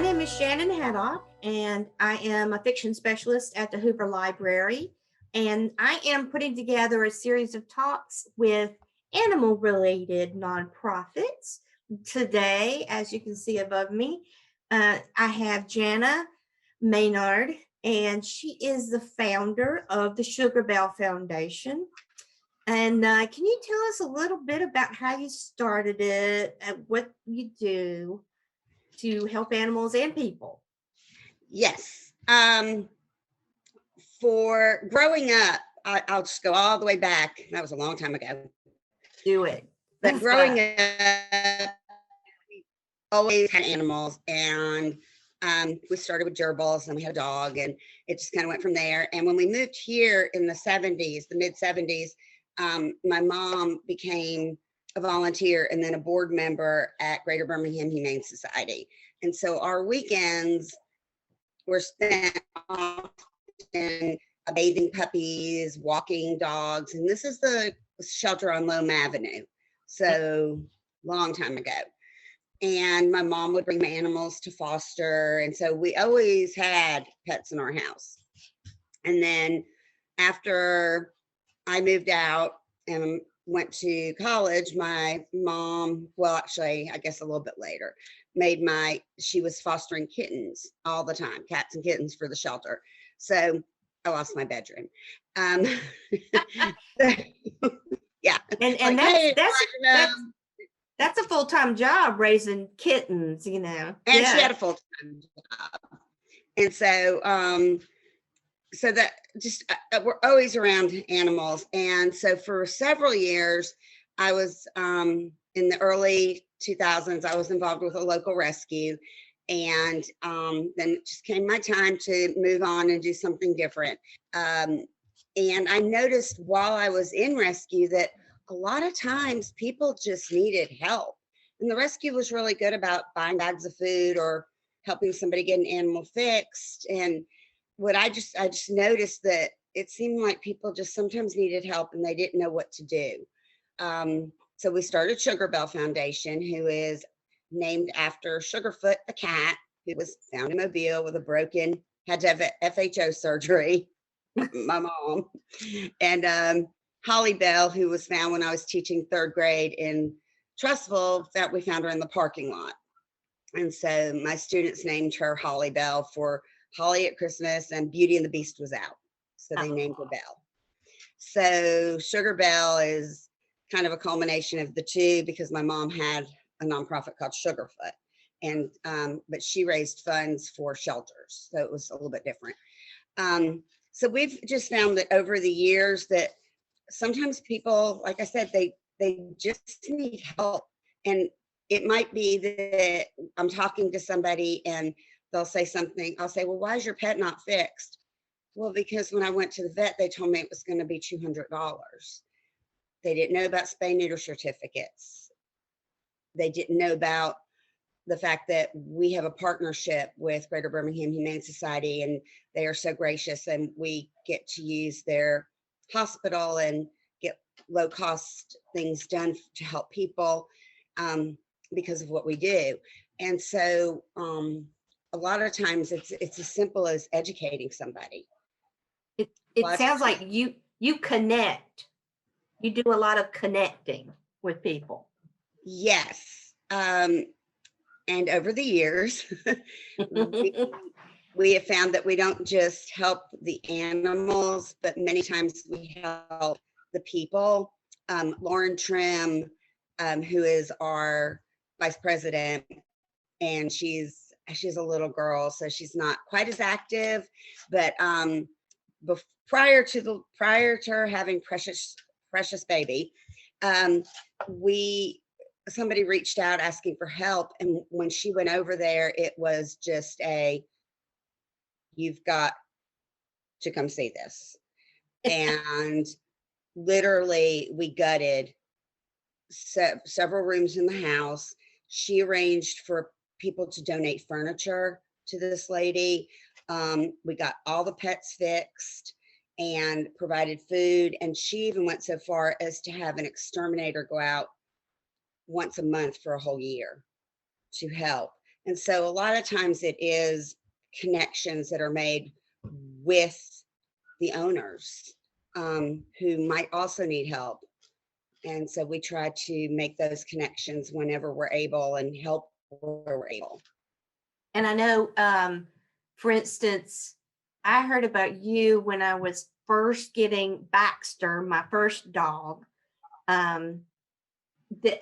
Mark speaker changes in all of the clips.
Speaker 1: name is Shannon Haddock, and I am a fiction specialist at the Hoover Library. And I am putting together a series of talks with animal related nonprofits. Today, as you can see above me, I have Jana Maynard, and she is the founder of the Sugarbelle Foundation. And can you tell us a little bit about how you started it and what you do to help animals and people?
Speaker 2: Yes. For growing up, I'll just go all the way back. That was a long time ago.
Speaker 1: Do it.
Speaker 2: But growing up, we always had animals, and we started with gerbils, and we had a dog, and it just kind of went from there. And when we moved here in the 70s, the mid 70s, my mom became a volunteer and then a board member at Greater Birmingham Humane Society. And so our weekends were spent often bathing puppies, walking dogs, and this is the shelter on Loam Avenue. So long time ago. And my mom would bring my animals to foster. And so we always had pets in our house. And then after I moved out and went to college, my mom, well, actually, I guess a little bit later, she was fostering kittens all the time, cats and kittens for the shelter. So I lost my bedroom. Yeah.
Speaker 1: And that's a full-time job, raising kittens, you know.
Speaker 2: And she had a full-time job. And so that just we're always around animals. And so for several years, I was in the early 2000s, I was involved with a local rescue. And then it just came my time to move on and do something different. And I noticed while I was in rescue that a lot of times people just needed help. And the rescue was really good about buying bags of food or helping somebody get an animal fixed. And what I just noticed that it seemed like people just sometimes needed help and they didn't know what to do. So we started Sugarbelle Foundation, who is named after Sugarfoot, the cat, who was found in Mobile with had to have a FHO surgery, my mom. And Holly Bell, who was found when I was teaching third grade in Trustful, that we found her in the parking lot. And so my students named her Holly Bell for Holly at Christmas, and Beauty and the Beast was out. So they named her Belle. So Sugarbelle is kind of a culmination of the two, because my mom had a nonprofit called Sugarfoot, and but she raised funds for shelters, so it was a little bit different. So we've just found that over the years that sometimes people, like I said, they just need help. And it might be that I'm talking to somebody and they'll say something, I'll say, well, why is your pet not fixed? Well, because when I went to the vet, they told me it was going to be $200. They didn't know about spay neuter certificates. They didn't know about the fact that we have a partnership with Greater Birmingham Humane Society, and they are so gracious, and we get to use their hospital and get low cost things done to help people because of what we do. And so a lot of times it's as simple as educating somebody.
Speaker 1: It sounds like you connect. You do a lot of connecting with people.
Speaker 2: Yes. And over the years, we have found that we don't just help the animals, but many times we help the people. Lauren Trim, who is our vice president, and she's a little girl, so she's not quite as active, but prior to her having precious baby, somebody reached out asking for help, and when she went over there, it was just you've got to come see this. And literally we gutted several rooms in the house. She arranged for people to donate furniture to this lady. We got all the pets fixed and provided food, and she even went so far as to have an exterminator go out once a month for a whole year to help. And so a lot of times it is connections that are made with the owners, who might also need help. And so we try to make those connections whenever we're able and help where we're able.
Speaker 1: And I know, for instance, I heard about you when I was first getting Baxter, my first dog. Um,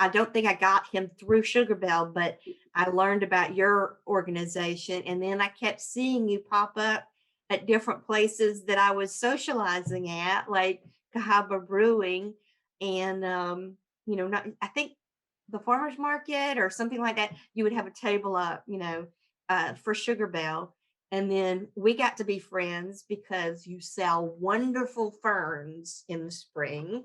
Speaker 1: I don't think I got him through Sugarbelle, but I learned about your organization, and then I kept seeing you pop up at different places that I was socializing at, like Cahaba Brewing, and not I think the farmers market or something like that. You would have a table up, for Sugarbelle, and then we got to be friends because you sell wonderful ferns in the spring,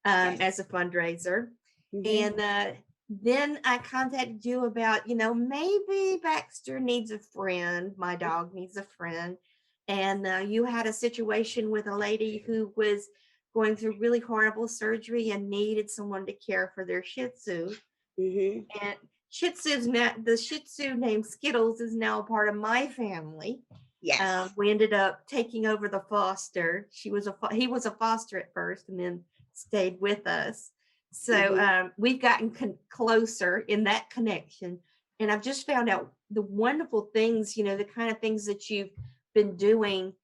Speaker 2: Yes.
Speaker 1: as a fundraiser.
Speaker 2: Hmm.
Speaker 1: And then I contacted you about, maybe Baxter needs a friend. My dog needs a friend. And you had a situation with a lady who was going through really horrible surgery and needed someone to care for their Shih Tzu.
Speaker 2: Hmm.
Speaker 1: And the Shih Tzu named Skittles is now a part of my family.
Speaker 2: Yes.
Speaker 1: We ended up taking over the foster. He was a foster at first, and then stayed with us. So
Speaker 2: Hmm.
Speaker 1: we've gotten closer in that connection, and I've just found out the wonderful things, the kind of things that you've been doing,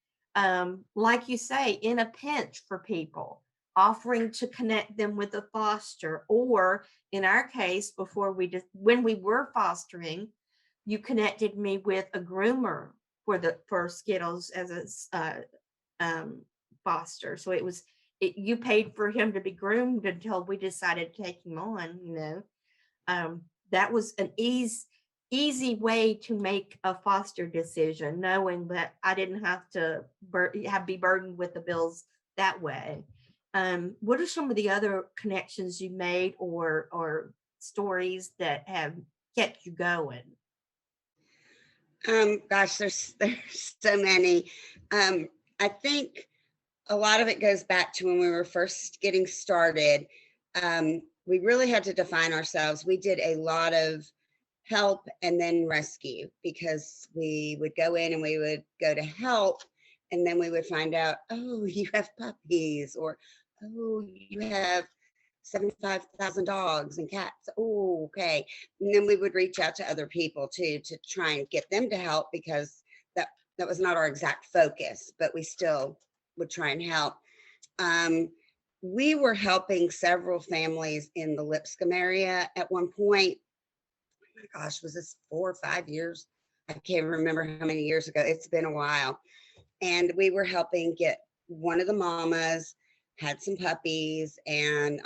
Speaker 1: like you say, in a pinch for people, offering to connect them with a foster, or in our case, before when we were fostering, you connected me with a groomer for Skittles as foster. So you paid for him to be groomed until we decided to take him on. That was an easy way to make a foster decision, knowing that I didn't have to be burdened with the bills that way. What are some of the other connections you made, or stories that have kept you going?
Speaker 2: Gosh, there's so many. I think a lot of it goes back to when we were first getting started. We really had to define ourselves. We did a lot of help and then rescue, because we would go in and we would go to help, and then we would find out, oh, you have puppies, or oh, you have 75,000 dogs and cats. Oh, okay. And then we would reach out to other people too to try and get them to help, because that that was not our exact focus, but we still would try and help. Um, we were helping several families in the Lipscomb area at one point. Oh my gosh, was this 4 or 5 years? I can't remember how many years ago. It's been a while. And we were helping get one of the mamas had some puppies, and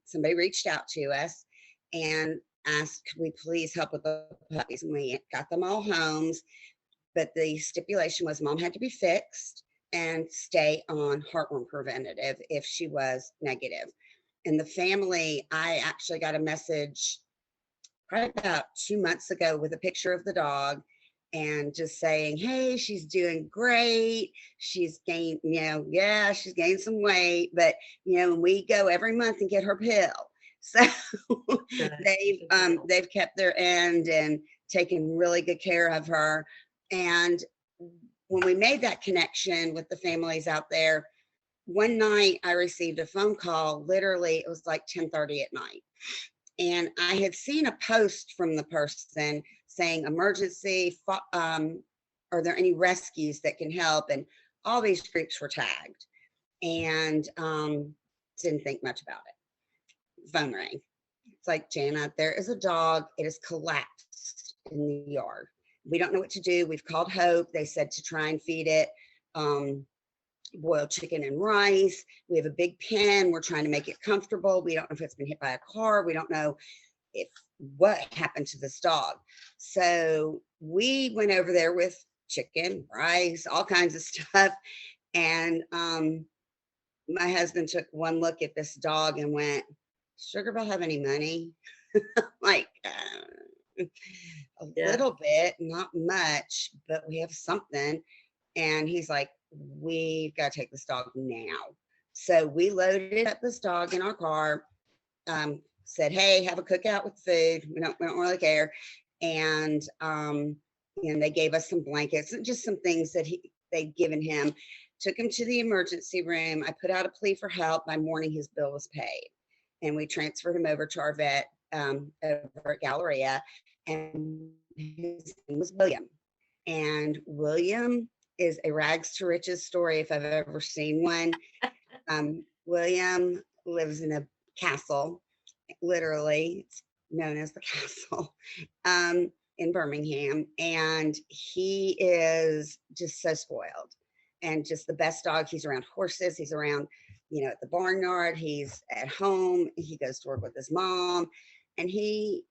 Speaker 2: somebody reached out to us and asked, could we please help with the puppies? And we got them all homes, but the stipulation was mom had to be fixed and stay on heartworm preventative if she was negative. And the family, I actually got a message probably about 2 months ago with a picture of the dog, and just saying, hey, she's doing great. She's gained, yeah, she's gained some weight, but we go every month and get her pill. So
Speaker 1: Good.
Speaker 2: they've
Speaker 1: Good deal.
Speaker 2: they've kept their end and taken really good care of her. And when we made that connection with the families out there, one night I received a phone call. Literally, it was like 10:30 at night, and I had seen a post from the person saying emergency, are there any rescues that can help? And all these groups were tagged, and didn't think much about it. Phone rang. It's like, Jana, there is a dog. It is collapsed in the yard. We don't know what to do. We've called Hope. They said to try and feed it boiled chicken and rice. We have a big pen. We're trying to make it comfortable. We don't know if it's been hit by a car. We don't know if what happened to this dog. So we went over there with chicken, rice, all kinds of stuff. And my husband took one look at this dog and went, Sugarbelle have any money? Like, a
Speaker 1: Yeah.
Speaker 2: little bit, not much, but we have something. And he's like, we've got to take this dog now. So we loaded up this dog in our car, said, hey, have a cookout with food. We don't really care. and they gave us some blankets and just some things that they'd given him. Took him to the emergency room. I put out a plea for help. By morning, his bill was paid, and we transferred him over to our vet over at Galleria, and his name was William. And William is a rags to riches story if I've ever seen one. William lives in a castle, literally, it's known as the castle, in Birmingham. And he is just so spoiled and just the best dog. He's around horses, he's around, at the barnyard, he's at home, he goes to work with his mom, and he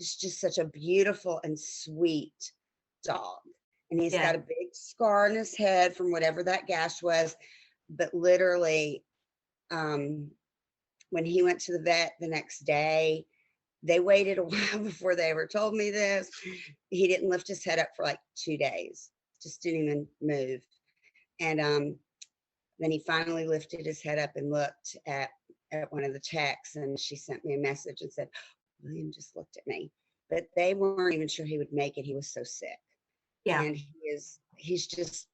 Speaker 2: is just such a beautiful and sweet dog. And he's
Speaker 1: Yeah.
Speaker 2: got a big scar on his head from whatever that gash was. But literally, when he went to the vet the next day, they waited a while before they ever told me this. He didn't lift his head up for like 2 days, just didn't even move. And then he finally lifted his head up and looked at one of the techs, and she sent me a message and said, William just looked at me. But they weren't even sure he would make it. He was so sick.
Speaker 1: Yeah.
Speaker 2: And he's just,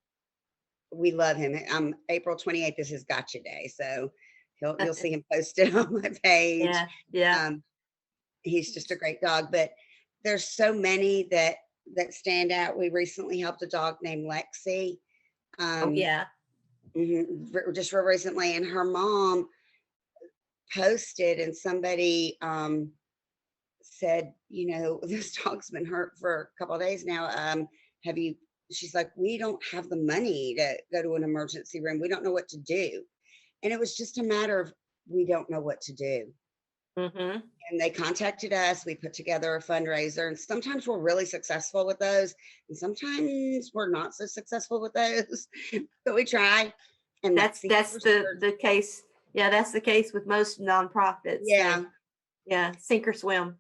Speaker 2: we love him. April 28th is his gotcha day. So you'll see him posted on my page.
Speaker 1: Yeah. Yeah.
Speaker 2: He's just a great dog, but there's so many that stand out. We recently helped a dog named Lexi.
Speaker 1: Oh, yeah.
Speaker 2: Just real recently, and her mom posted, and somebody said, this dog's been hurt for a couple of days now. She's like, we don't have the money to go to an emergency room. We don't know what to do. And it was just a matter of, we don't know what to do. And they contacted us. We put together a fundraiser, and sometimes we're really successful with those, and sometimes we're not so successful with those, but we try. And
Speaker 1: that's the case. Yeah, that's the case with most nonprofits.
Speaker 2: Yeah.
Speaker 1: Yeah, sink or swim.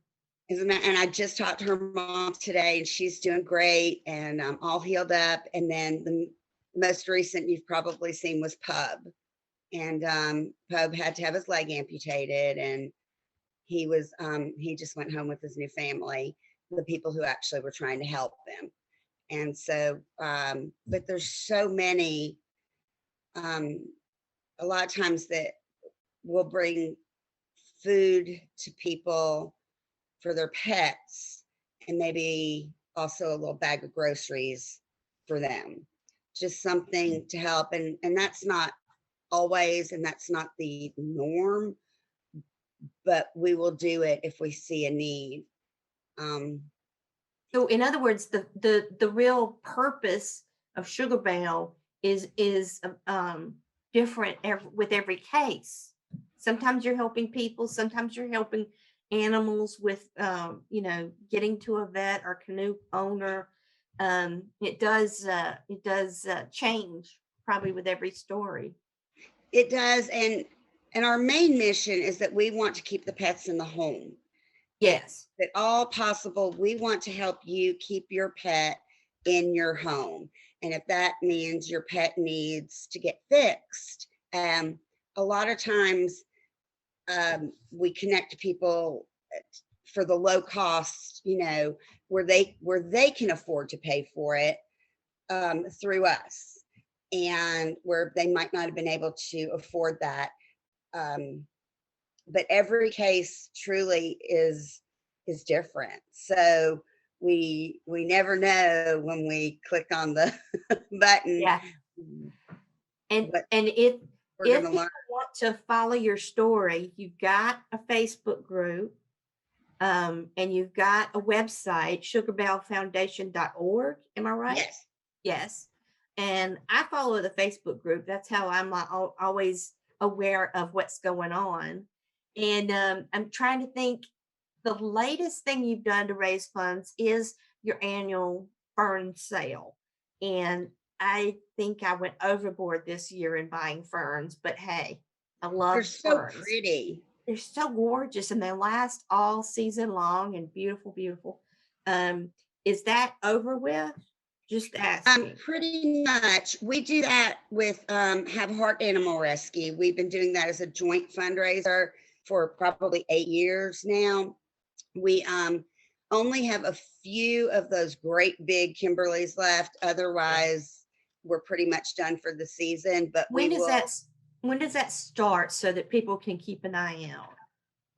Speaker 2: And I just talked to her mom today, and she's doing great and all healed up. And then the most recent you've probably seen was Pub, and Pub had to have his leg amputated, and he just went home with his new family, the people who actually were trying to help them. And so, but there's so many, a lot of times that we'll bring food to people for their pets, and maybe also a little bag of groceries for them, just something to help. And that's not always, and that's not the norm, but we will do it if we see a need.
Speaker 1: So in other words, the real purpose of Sugarbelle is different with every case. Sometimes you're helping people, sometimes you're helping animals with getting to a vet or canoe owner. It does change probably with every story.
Speaker 2: It does. And our main mission is that we want to keep the pets in the home.
Speaker 1: Yes.
Speaker 2: If at all possible, we want to help you keep your pet in your home. And if that means your pet needs to get fixed, a lot of times we connect people for the low cost, where they can afford to pay for it through us, and where they might not have been able to afford that. But every case truly is different. So we never know when we click on the button.
Speaker 1: Yeah. And if you want to follow your story, you've got a Facebook group, and you've got a website, sugarbellefoundation.org. Am I right?
Speaker 2: Yes.
Speaker 1: Yes. And I follow the Facebook group. That's how I'm always aware of what's going on. And I'm trying to think, the latest thing you've done to raise funds is your annual fern sale. And I think I went overboard this year in buying ferns, but hey, I love
Speaker 2: They're so
Speaker 1: ferns.
Speaker 2: pretty.
Speaker 1: They're so gorgeous, and they last all season long and beautiful, beautiful. Is that over with? Just asking.
Speaker 2: Pretty much. We do that with Have Heart Animal Rescue. We've been doing that as a joint fundraiser for probably 8 years now. We only have a few of those great big Kimberleys left. Otherwise, we're pretty much done for the season, but we
Speaker 1: When does
Speaker 2: will
Speaker 1: when does that start so that people can keep an eye out?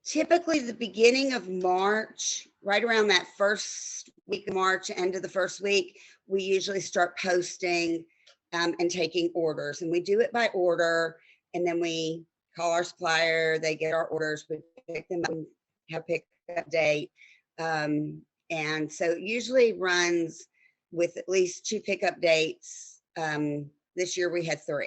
Speaker 2: typically the beginning of March, right around that first week of March, end of the first week, we usually start posting and taking orders. And we do it by order. And then we call our supplier, they get our orders, we pick them up and have pickup date. And so it usually runs with at least 2 pickup dates. This year we had 3.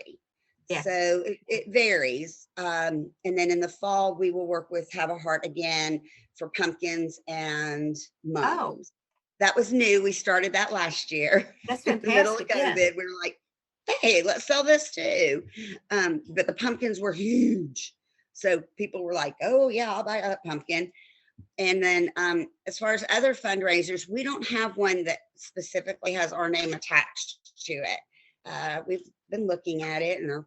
Speaker 1: Yeah.
Speaker 2: So it varies. And then in the fall, we will work with Have a Heart again for pumpkins and
Speaker 1: Oh,
Speaker 2: mums. That was new. We started that last year.
Speaker 1: that's
Speaker 2: In the middle of
Speaker 1: fantastic. Yeah.
Speaker 2: COVID, we were like, hey, let's sell this too. But the pumpkins were huge. So people were like, oh, yeah, I'll buy a pumpkin. And then as far as other fundraisers, we don't have one that specifically has our name attached to it. We've been looking at it and are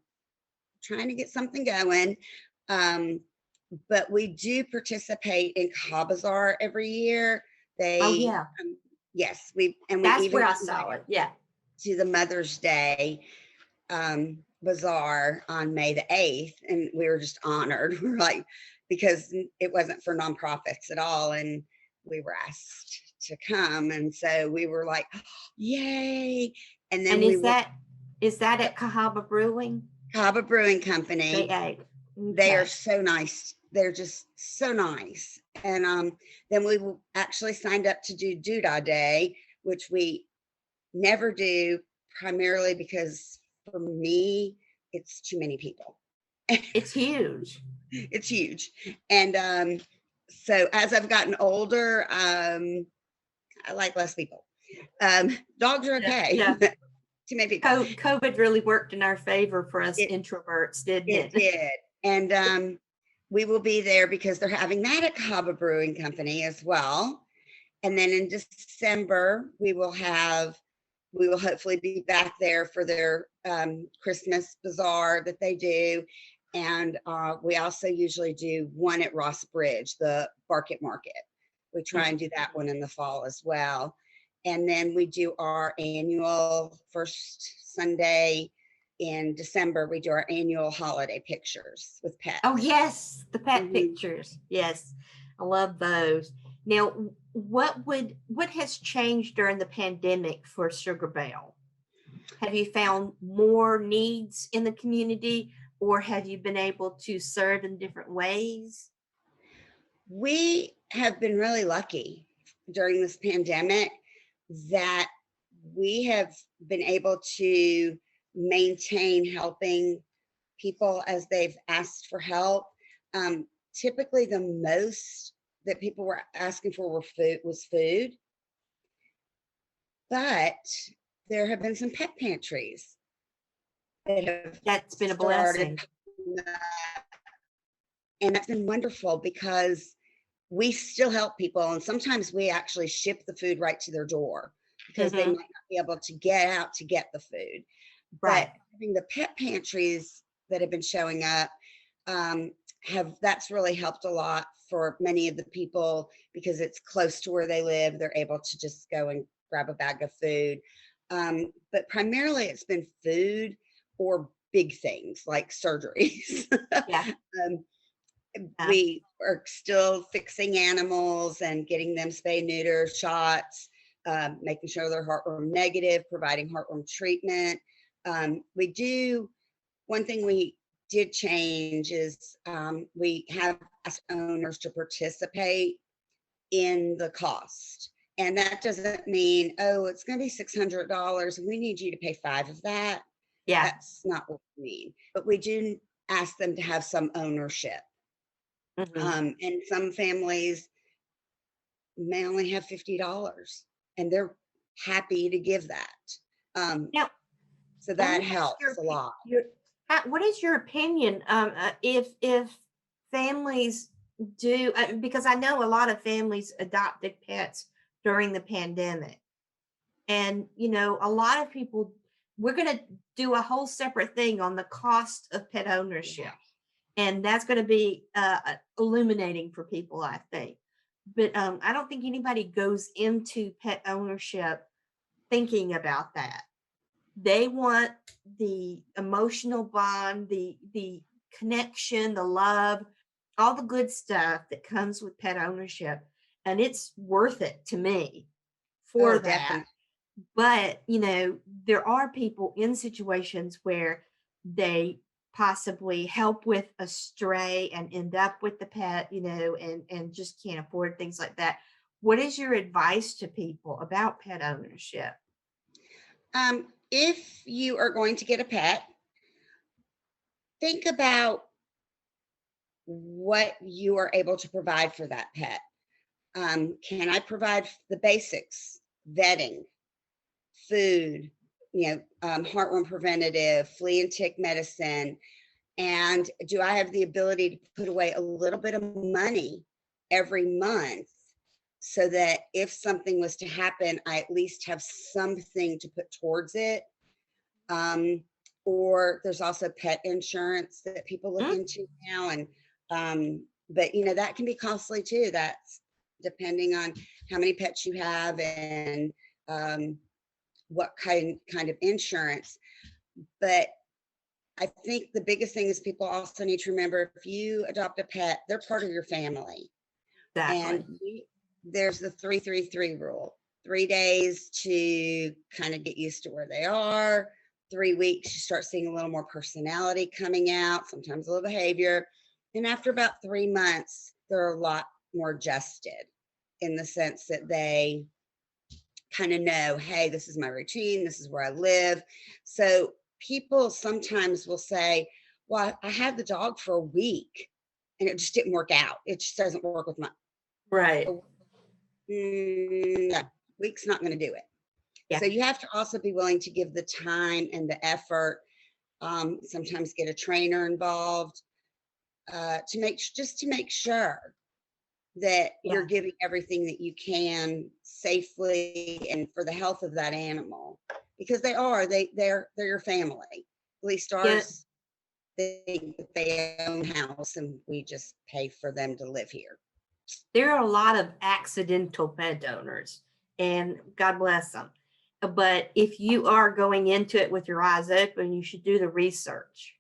Speaker 2: trying to get something going. But we do participate in Ka Bazaar every year.
Speaker 1: Oh,
Speaker 2: They,
Speaker 1: yeah.
Speaker 2: yes, we
Speaker 1: That's
Speaker 2: even
Speaker 1: where I
Speaker 2: got
Speaker 1: saw it. Yeah.
Speaker 2: to the Mother's Day bazaar on May the 8th, and we were just honored. We're like, because it wasn't for nonprofits at all, and we were asked to come, and so we were like, yay! And then
Speaker 1: And
Speaker 2: we were
Speaker 1: is that at Cahaba Brewing?
Speaker 2: Cava Brewing
Speaker 1: They
Speaker 2: Company.
Speaker 1: ate.
Speaker 2: They are
Speaker 1: Okay.
Speaker 2: so nice. They're just so nice. And then we actually signed up to do Doodah Day, which we never do, primarily because for me, it's too many people.
Speaker 1: It's huge.
Speaker 2: It's huge. And so as I've gotten older, I like less people. Dogs are
Speaker 1: Yeah.
Speaker 2: okay,
Speaker 1: Yeah.
Speaker 2: but too many people.
Speaker 1: COVID really worked in our favor for us
Speaker 2: It
Speaker 1: introverts, didn't
Speaker 2: it
Speaker 1: it?
Speaker 2: did. And we will be there because they're having that at Cava Brewing Company as well. And then in December, we will hopefully be back there for their Christmas bazaar that they do. And we also usually do one at Ross Bridge, the Barket Market. We try and do that one in the fall as well. And then we do our annual first Sunday in December, we do our annual holiday pictures with
Speaker 1: Oh,
Speaker 2: pets.
Speaker 1: yes, the pet
Speaker 2: Mhm.
Speaker 1: pictures. Yes, I love those. Now, what has changed during the pandemic for Sugarbelle? Have you found more needs in the community, or have you been able to serve in different ways?
Speaker 2: We have been really lucky during this pandemic that we have been able to maintain helping people as they've asked for help. Typically, the most that people were asking for was food, but there have been some pet pantries that have
Speaker 1: That's been a
Speaker 2: started,
Speaker 1: blessing.
Speaker 2: and that's been wonderful because we still help people, and sometimes we actually ship the food right to their door because they might
Speaker 1: Hmm.
Speaker 2: not be able to get out to get the food. But
Speaker 1: Right.
Speaker 2: having the pet pantries that have been showing up have that's really helped a lot for many of the people because it's close to where they live. They're able to just go and grab a bag of food. But primarily, it's been food or big things like surgeries.
Speaker 1: Yeah.
Speaker 2: um,
Speaker 1: Yeah.
Speaker 2: we are still fixing animals and getting them spay neuter shots, making sure they're heartworm negative, providing heartworm treatment. We do one thing we did change is we have asked owners to participate in the cost. And that doesn't mean, oh, it's going to be $600 and we need you to pay 5 of that.
Speaker 1: Yeah.
Speaker 2: That's not what we mean. But we do ask them to have some ownership.
Speaker 1: Hmm.
Speaker 2: And some families may only have $50 and they're happy to give that. Um,
Speaker 1: Now,
Speaker 2: so
Speaker 1: let
Speaker 2: that
Speaker 1: me ask
Speaker 2: helps a lot.
Speaker 1: what is your opinion if families do because I know a lot of families adopted pets during the pandemic, and a lot of people, we're going to do a whole separate thing on the cost of pet ownership, and that's going to be illuminating for people, I think. but I don't think anybody goes into pet ownership thinking about that. They want the emotional bond, the connection, the love, all the good stuff that comes with pet ownership, and it's worth it to me for
Speaker 2: Oh,
Speaker 1: that.
Speaker 2: definitely.
Speaker 1: But, there are people in situations where they possibly help with a stray and end up with the pet, and just can't afford things like that. What is your advice to people about pet ownership?
Speaker 2: If you are going to get a pet, think about what you are able to provide for that pet. Can I provide the basics, vetting, food, heartworm preventative, flea and tick medicine? And do I have the ability to put away a little bit of money every month so that if something was to happen, I at least have something to put towards it? Um, or there's also pet insurance that people look
Speaker 1: Mm,
Speaker 2: into now. And but that can be costly too. That's depending on how many pets you have and um, what kind of insurance. But I think the biggest thing is people also need to remember, if you adopt a pet, they're part of your family. And
Speaker 1: exactly.
Speaker 2: there's the 3-3-3 rule. 3 days to kind of get used to where they are. 3 weeks, you start seeing a little more personality coming out, sometimes a little behavior. And after about 3 months, they're a lot more adjusted in the sense that they kind of know, hey, this is my routine, this is where I live. So people sometimes will say, well, I had the dog for a week and it just didn't work out. It just doesn't work with my,
Speaker 1: Right.
Speaker 2: no, week's not going to do it.
Speaker 1: Yeah.
Speaker 2: So you have to also be willing to give the time and the effort. Sometimes get a trainer involved to make sure that you're
Speaker 1: Yeah.
Speaker 2: giving everything that you can safely and for the health of that animal, because they're your family. At least
Speaker 1: Yeah.
Speaker 2: ours think that they own house and we just pay for them to live here.
Speaker 1: There are a lot of accidental pet owners, and God bless them. But if you are going into it with your eyes open, you should do the research.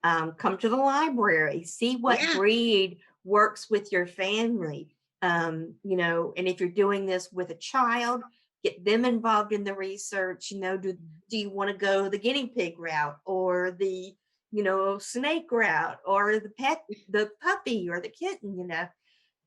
Speaker 1: Come to the library, see what
Speaker 2: Yeah.
Speaker 1: breed works with your family. And if you're doing this with a child, get them involved in the research. Do you want to go the guinea pig route, or the snake route, or the puppy or the kitten?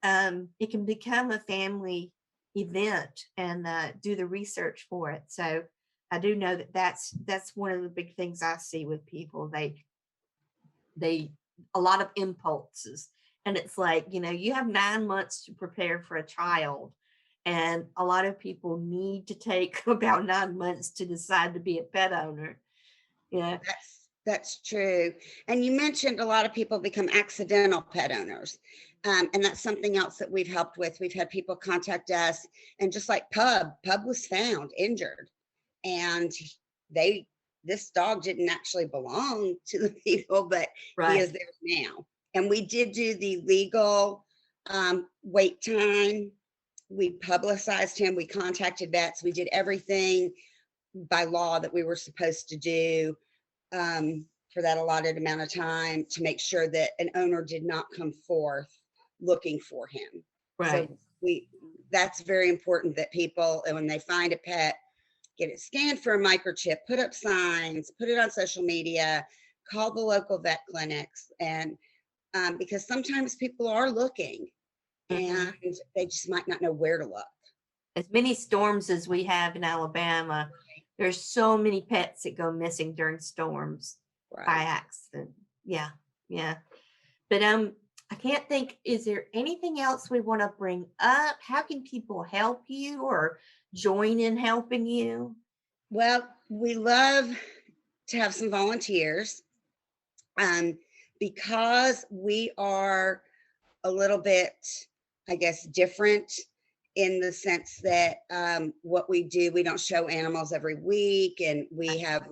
Speaker 1: It can become a family event, and do the research for it. So I do know that that's one of the big things I see with people. They a lot of impulses, and it's like, you have 9 months to prepare for a child, and a lot of people need to take about 9 months to decide to be a pet owner. Yeah.
Speaker 2: That's true. And you mentioned a lot of people become accidental pet owners. And that's something else that we've helped with. We've had people contact us, and just like Pub was found injured, and they this dog didn't actually belong to the people, but he
Speaker 1: Right.
Speaker 2: is there now. And we did do the legal wait time. We publicized him. We contacted vets. We did everything by law that we were supposed to do for that allotted amount of time to make sure that an owner did not come forth looking for him.
Speaker 1: Right.
Speaker 2: So that's very important that people, when they find a pet, get it scanned for a microchip, put up signs, put it on social media, call the local vet clinics, and because sometimes people are looking and
Speaker 1: Mhm.
Speaker 2: they just might not know where to look.
Speaker 1: As many storms as we have in Alabama, there's so many pets that go missing during storms by
Speaker 2: Right.
Speaker 1: accident. Yeah, yeah. But I can't think. Is there anything else we want to bring up? How can people help you or join in helping you?
Speaker 2: Well, we love to have some volunteers, um, because we are a little bit, I guess, different in the sense that what we do, we don't show animals every week, and we have,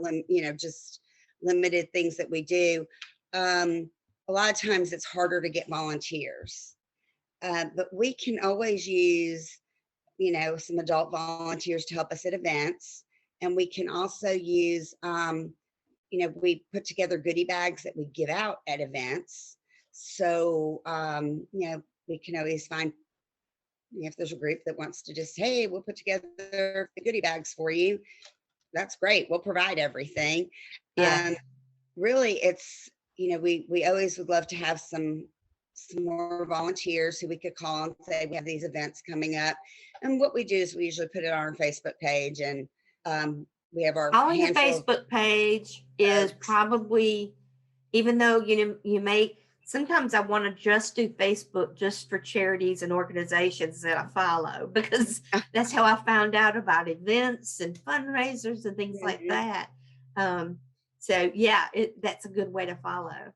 Speaker 2: just limited things that we do. A lot of times it's harder to get volunteers. but we can always use, some adult volunteers to help us at events. And we can also use, we put together goodie bags that we give out at events. So, we can always find, if there's a group that wants to just, hey, we'll put together the goodie bags for you. That's great. We'll provide everything.
Speaker 1: Yeah.
Speaker 2: Really, it's, we always would love to have some more volunteers who we could call and say, we have these events coming up. And what we do is we usually put it on our Facebook page, and we have our
Speaker 1: On your
Speaker 2: handful of
Speaker 1: Facebook page is
Speaker 2: folks.
Speaker 1: probably, even though you may, sometimes I want to just do Facebook just for charities and organizations that I follow, because that's how I found out about events and fundraisers and things like that. So yeah, that's a good way to follow.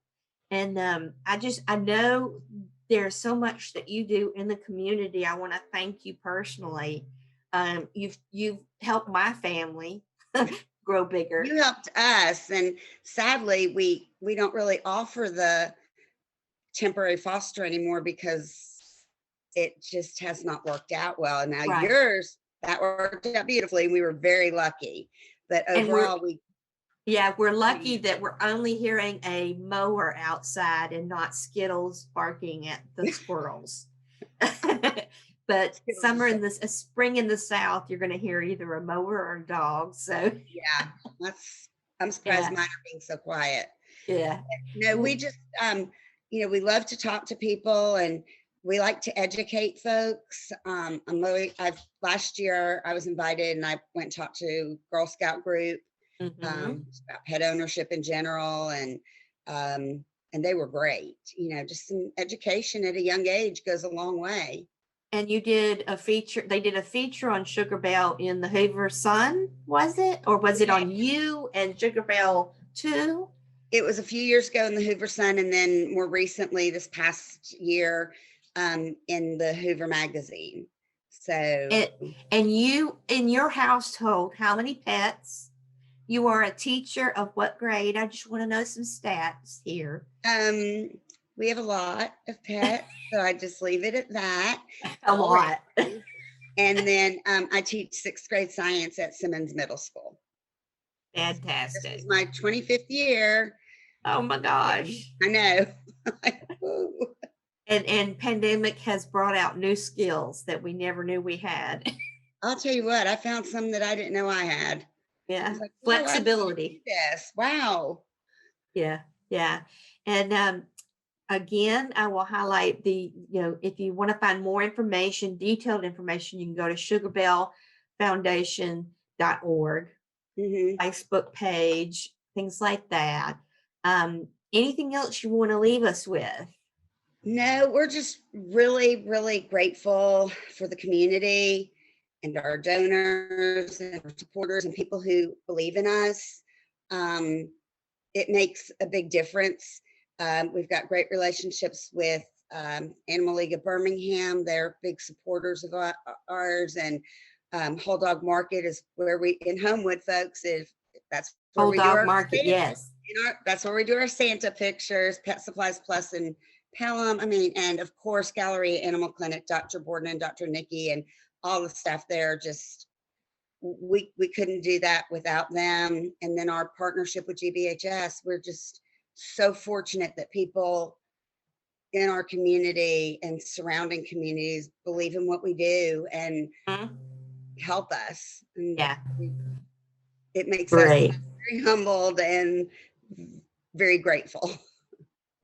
Speaker 1: And I know there's so much that you do in the community. I want to thank you personally. You've helped my family grow bigger.
Speaker 2: You helped us, and sadly, we don't really offer the temporary foster anymore because it just has not worked out well. And now
Speaker 1: Right.
Speaker 2: yours, that worked out beautifully. We were very lucky, but
Speaker 1: And
Speaker 2: overall,
Speaker 1: we're lucky that we're only hearing a mower outside and not Skittles barking at the squirrels. But summer in this, a spring in the South, you're going to hear either a mower or a dog. So
Speaker 2: yeah, I'm surprised
Speaker 1: yeah.
Speaker 2: mine are being so quiet.
Speaker 1: Yeah.
Speaker 2: No, we just, we love to talk to people, and we like to educate folks. Last year I was invited and I went and talked to Girl Scout group about pet ownership in general, and they were great. Just some education at a young age goes a long way.
Speaker 1: And you did a feature, they did a feature on Sugarbelle in the Hoover Sun, was it? Or was it on you and Sugarbelle too?
Speaker 2: It was a few years ago in the Hoover Sun, and then more recently this past year in the Hoover magazine. So
Speaker 1: and you, in your household, how many pets? You are a teacher of what grade? I just want to know some stats here.
Speaker 2: We have a lot of pets, so I just leave it at that.
Speaker 1: A lot.
Speaker 2: And then I teach 6th grade science at Simmons Middle School.
Speaker 1: Fantastic.
Speaker 2: This is my 25th year.
Speaker 1: Oh my gosh.
Speaker 2: I know.
Speaker 1: And pandemic has brought out new skills that we never knew we had.
Speaker 2: I'll tell you what, I found some that I didn't know I had.
Speaker 1: Yeah. Flexibility.
Speaker 2: Yes. Wow.
Speaker 1: Yeah. Yeah. And again, I will highlight if you want to find more information, detailed information, you can go to sugarbellefoundation.org, Facebook page, things like that. Anything else you want to leave us with?
Speaker 2: No, we're just really, really grateful for the community and our donors and our supporters and people who believe in us. It makes a big difference. We've got great relationships with Animal League of Birmingham. They're big supporters of ours, and Whole Dog Market is where in Homewood, folks. If that's where
Speaker 1: Whole Dog Market,
Speaker 2: Santa,
Speaker 1: yes.
Speaker 2: That's where we do our Santa pictures, Pet Supplies Plus and Pelham. And of course, Gallery Animal Clinic, Dr. Borden and Dr. Nikki, and all the staff there. Just we couldn't do that without them. And then our partnership with GBHS, we're just so fortunate that people in our community and surrounding communities believe in what we do and help us. And
Speaker 1: yeah,
Speaker 2: it makes
Speaker 1: great.
Speaker 2: us very humbled and very grateful.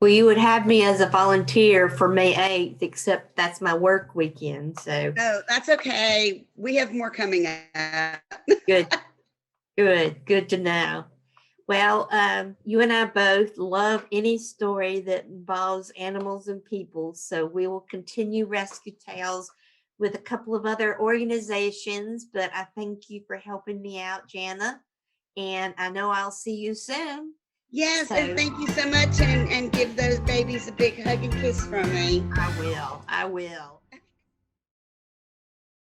Speaker 1: Well, you would have me as a volunteer for May 8th, except that's my work weekend. So
Speaker 2: no, that's okay. We have more coming up.
Speaker 1: Good to know. Well, you and I both love any story that involves animals and people. So we will continue Rescue Tales with a couple of other organizations, but I thank you for helping me out, Jana. And I know I'll see you soon.
Speaker 2: Yes, and thank you so much, and give those babies a big hug and kiss from me.
Speaker 1: I will.